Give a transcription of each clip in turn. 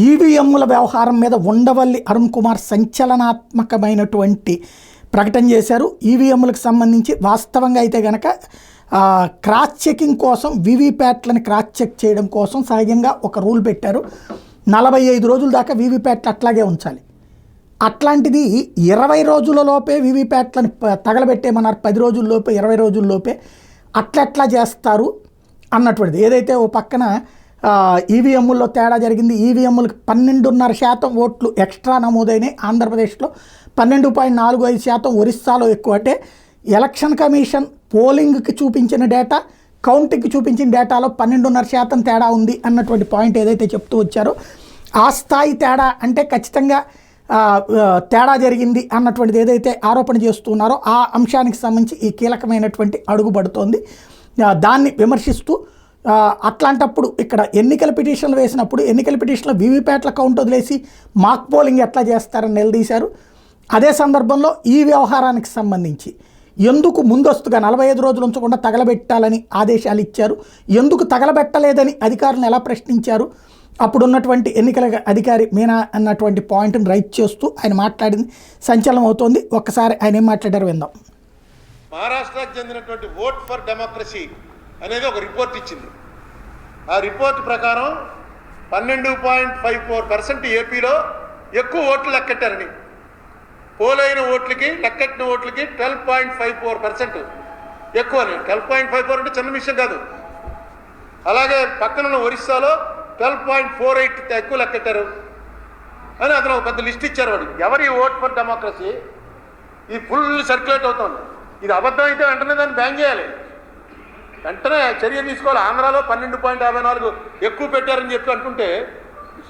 ఈవీఎంల వ్యవహారం మీద ఉండవల్లి అరుణ్ కుమార్ సంచలనాత్మకమైనటువంటి ప్రకటన చేశారు. ఈవీఎంలకు సంబంధించి వాస్తవంగా అయితే కనుక క్రాస్ చెకింగ్ కోసం వీవీప్యాట్లను క్రాస్ చెక్ చేయడం కోసం సహజంగా ఒక రూల్ పెట్టారు. 45 రోజుల దాకా వీవీప్యాట్లు అట్లాగే ఉంచాలి. అట్లాంటిది 20 రోజులలోపే వీవీప్యాట్లను తగలబెట్టేమన్నారు. 10 రోజుల్లోపే 20 రోజుల్లోపే అట్లా చేస్తారు అన్నటువంటిది. ఏదైతే ఓ పక్కన ఈవీఎంల్లో తేడా జరిగింది. ఈవీఎంలకు 12.5% ఓట్లు ఎక్స్ట్రా నమోదైనాయి. ఆంధ్రప్రదేశ్లో 12.45%, ఒరిస్సాలో ఎక్కువ. అంటే ఎలక్షన్ కమిషన్ పోలింగ్కి చూపించిన డేటా, కౌంటింగ్కి చూపించిన డేటాలో 12.5% తేడా ఉంది అన్నటువంటి పాయింట్ ఏదైతే చెప్తూ వచ్చారో, ఆ స్థాయి తేడా అంటే ఖచ్చితంగా తేడా జరిగింది అన్నటువంటిది ఏదైతే ఆరోపణ చేస్తున్నారో ఆ అంశానికి సంబంధించి ఈ కీలకమైనటువంటి అడుగు పడుతోంది. దాన్ని విమర్శిస్తూ అట్లాంటప్పుడు ఇక్కడ ఎన్నికల పిటిషన్లు వేసినప్పుడు ఎన్నికల పిటిషన్లో వీవీప్యాట్ల కౌంట్ వదిలేసి మాక్ పోలింగ్ ఎట్లా చేస్తారని నిలదీశారు. అదే సందర్భంలో ఈ వ్యవహారానికి సంబంధించి ఎందుకు ముందస్తుగా 45 రోజులు ఉంచకుండా తగలబెట్టాలని ఆదేశాలు ఇచ్చారు, ఎందుకు తగలబెట్టలేదని అధికారులను ఎలా ప్రశ్నించారు, అప్పుడున్నటువంటి ఎన్నికల అధికారి మీనా అన్నటువంటి పాయింట్ని రైట్ చేస్తూ ఆయన మాట్లాడింది సంచలనం అవుతోంది. ఒక్కసారి ఆయన ఏం మాట్లాడారు విందాం. మహారాష్ట్రకు చెందినటువంటి ఓట్ ఫర్ డెమోక్రసీ అనేది ఒక రిపోర్ట్ ఇచ్చింది. ఆ రిపోర్ట్ ప్రకారం 12.54% ఏపీలో ఎక్కువ ఓట్లు లెక్కెట్టారని, పోలైన ఓట్లకి లెక్కెట్టిన ఓట్లకి 12.54% ఎక్కువ. 12.54 అంటే చిన్న విషయం కాదు. అలాగే పక్కనున్న ఒరిస్సాలో 12.48 ఎక్కువ లెక్కెట్టారు అని అతను ఒక పెద్ద లిస్ట్ ఇచ్చారు. వాడు ఎవరి ఓట్ ఫర్ డెమోక్రసీ ఇది ఫుల్ సర్క్యులేట్ అవుతుంది. ఇది అబద్ధం అయితే వెంటనే దాన్ని బ్యాన్ చేయాలి, వెంటనే చర్య తీసుకోవాలి. ఆంధ్రాలో 12.54 ఎక్కువ పెట్టారని చెప్పి అంటుంటే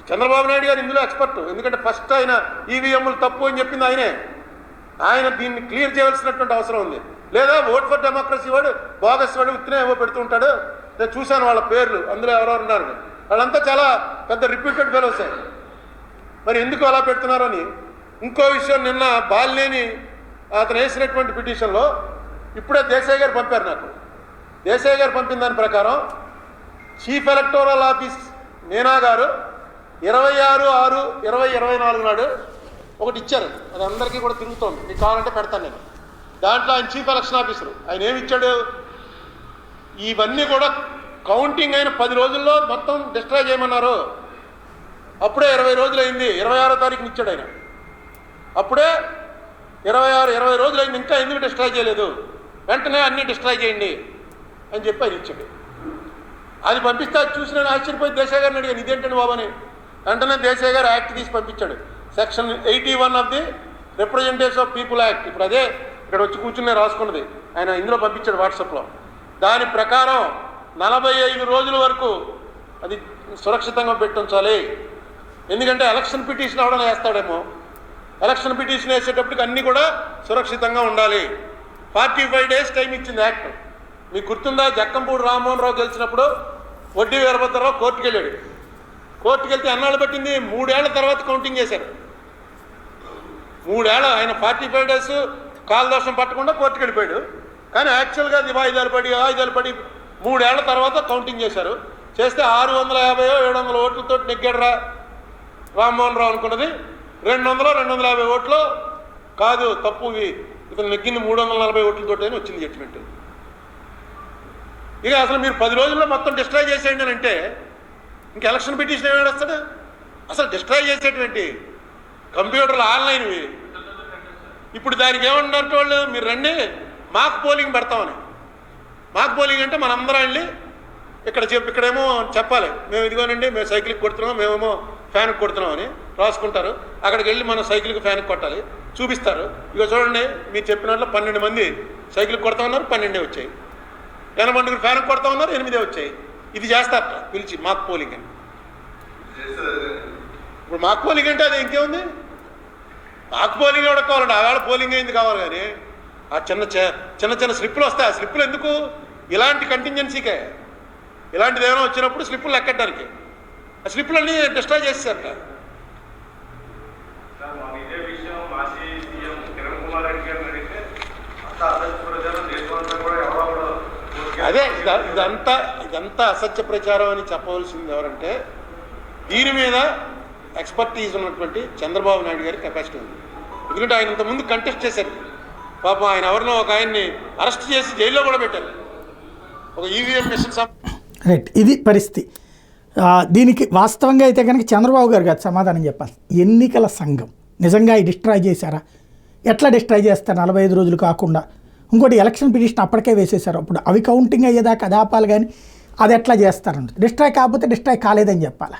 చంద్రబాబు నాయుడు గారు ఇందులో ఎక్స్పర్ట్. ఎందుకంటే ఫస్ట్ ఆయన ఈవీఎంలు తప్పు అని చెప్పింది ఆయనే. ఆయన దీన్ని క్లియర్ చేయవలసినటువంటి అవసరం ఉంది. లేదా ఓట్ ఫర్ డెమోక్రసీ వాడు బోగస్ వాడు ఉత్తినే ఏవో పెడుతూ ఉంటాడు. నేను చూశాను వాళ్ళ పేర్లు, అందులో ఎవరెవరు ఉన్నారు. వాళ్ళంతా చాలా పెద్ద రిప్యూటెడ్ ఫెలోస్. మరి ఎందుకు అలా పెడుతున్నారని ఇంకో విషయం, నిన్న బాలినేని అతను వేసినటువంటి పిటిషన్లో ఇప్పుడే దేశాయ్ గారు పంపారు నాకు. దేశాయ్ గారు పంపిన దాని ప్రకారం చీఫ్ ఎలక్టోరల్ ఆఫీస్ మీనా గారు 26/6/2024 నాడు ఒకటి ఇచ్చారు. అది అందరికీ కూడా తిరుగుతోంది, మీకు కావాలంటే పెడతాను నేను. దాంట్లో ఆయన చీఫ్ ఎలక్షన్ ఆఫీసరు ఆయన ఏమి ఇచ్చాడు, ఇవన్నీ కూడా కౌంటింగ్ అయిన 10 రోజుల్లో మొత్తం డిస్ట్రాయ్ చేయమన్నారు. అప్పుడే 20 రోజులు అయింది, 26వ తారీఖుని ఇచ్చాడు ఆయన. అప్పుడే 20 రోజులు అయింది, ఇంకా ఎందుకు డిస్ట్రాయ్ చేయలేదు, వెంటనే అన్నీ డిస్ట్రాయ్ చేయండి అని చెప్పి ఆయన ఇచ్చాడు. అది పంపిస్తే అది చూసి నేను ఆశ్చర్యపోయి దేశాయ్ గారిని అడిగాను, ఇదేంటండి బాబు అని. వెంటనే దేశాయ్ గారు యాక్ట్ తీసి పంపించాడు. Section 81 of the representatives of people act. ఇప్పుడు అదే ఇక్కడ వచ్చి కూర్చుని రాసుకున్నది ఆయన ఇందులో పంపించాడు వాట్సాప్లో. దాని ప్రకారం 45 రోజుల వరకు అది సురక్షితంగా పెట్టించాలి. ఎందుకంటే ఎలక్షన్ పిటిషన్ అవడం వేస్తాడేమో, ఎలక్షన్ పిటిషన్ వేసేటప్పటికి అన్నీ కూడా సురక్షితంగా ఉండాలి. 45 డేస్ టైం ఇచ్చింది యాక్ట్. మీకు గుర్తుందా, జక్కంపూడి రామ్మోహన్ రావు గెలిచినప్పుడు వడ్డీ వీరభద్రరావు కోర్టుకు వెళ్ళాడు. కోర్టుకు వెళ్తే అన్నాళ్ళు పట్టింది, 3 ఏళ్ల తర్వాత కౌంటింగ్ చేశారు. 3 ఏళ్ళ ఆయన 45 డేస్ కాలదోషం పట్టకుండా కోర్టుకు వెళ్ళిపోయాడు. కానీ యాక్చువల్గా అది వాయిదాలు పడి 3 ఏళ్ల తర్వాత కౌంటింగ్ చేశారు. చేస్తే 650-700 ఓట్లతో నెగ్గాడురా రామ్మోహన్ రావు అనుకున్నది 200-250 ఓట్లు కాదు, తప్పు, ఇతను నెగ్గింది 340 ఓట్లతో వచ్చింది జడ్జిమెంట్. ఇక అసలు మీరు 10 రోజుల్లో మొత్తం డిస్ట్రాయ్ చేసేయండి అని అంటే ఇంక ఎలక్షన్ పిటిషన్ ఏమి వస్తాడు. అసలు డిస్ట్రాయ్ చేసేటువంటి కంప్యూటర్లు ఆన్లైన్వి. ఇప్పుడు దానికి ఏమన్నారు వాళ్ళు, మీరు రండి మాక్ పోలింగ్ పెడతామని. మాక్ పోలింగ్ అంటే మనందరం వెళ్ళి ఇక్కడేమో చెప్పాలి, మేము ఇదిగోనండి మేము సైకిల్కి కొడుతున్నాం, మేమేమో ఫ్యాన్కి కొడుతున్నాం అని రాసుకుంటారు. అక్కడికి వెళ్ళి మనం సైకిల్కి ఫ్యాన్కి కొట్టాలి, చూపిస్తారు. ఇక చూడండి మీరు చెప్పినట్లు 12 మంది సైకిల్కి కొడతా ఉన్నారు, 12 వచ్చాయి. 80 మందికి ఫ్యాన్కి కొడతా ఉన్నారు, 8 వచ్చాయి. ఇది చేస్తారట పిలిచి మాక్ పోలింగ్ అని. ఇప్పుడు మాక్ పోలింగ్ అంటే అది ఇంకేముంది, మాక్ పోలింగ్ కూడా కావాలండి. ఆవేళ పోలింగ్ అయింది కావాలి. కానీ ఆ చిన్న స్లిప్పులు వస్తాయి. ఆ స్లిప్పులు ఎందుకు, ఇలాంటి కంటింజెన్సీకే. ఇలాంటిది ఏమైనా వచ్చినప్పుడు స్లిప్పులు లెక్కడానికి ఆ స్లిప్పులన్నీ డిస్ట్రాయ్ చేసేసారట. అదే ఇదంతా అసత్య ప్రచారం అని చెప్పవలసింది ఎవరంటే, దీని మీద ఎక్స్పర్టీజ్ ఉన్నటువంటి చంద్రబాబు నాయుడు గారి కెపాసిటీ ఉంది. ఎందుకంటే ఆయన ఇంతకుముందు కంటెస్ట్ చేశారు. పాపం ఆయన ఎవరినో ఒక ఆయన్ని అరెస్ట్ చేసి జైల్లో కూడా పెట్టారు. ఒక ఈవీఎం మిషన్ రైట్, ఇది పరిస్థితి. దీనికి వాస్తవంగా అయితే కనుక చంద్రబాబు గారు కాదు సమాధానం చెప్పాలి. ఎన్నికల సంఘం నిజంగా డిస్ట్రాయ్ చేశారా? ఎట్లా డిస్ట్రాయ్ చేస్తారు 45 రోజులు కాకుండా? ఇంకోటి ఎలక్షన్ పిటిషన్ అప్పటికే వేసేశారు. అప్పుడు అవి కౌంటింగ్ అయ్యేదాకా అది ఆపాలి, కానీ అది ఎట్లా చేస్తారంట. డిస్ట్రాయ్ కాకపోతే డిస్ట్రాయ్ కాలేదని చెప్పాలి.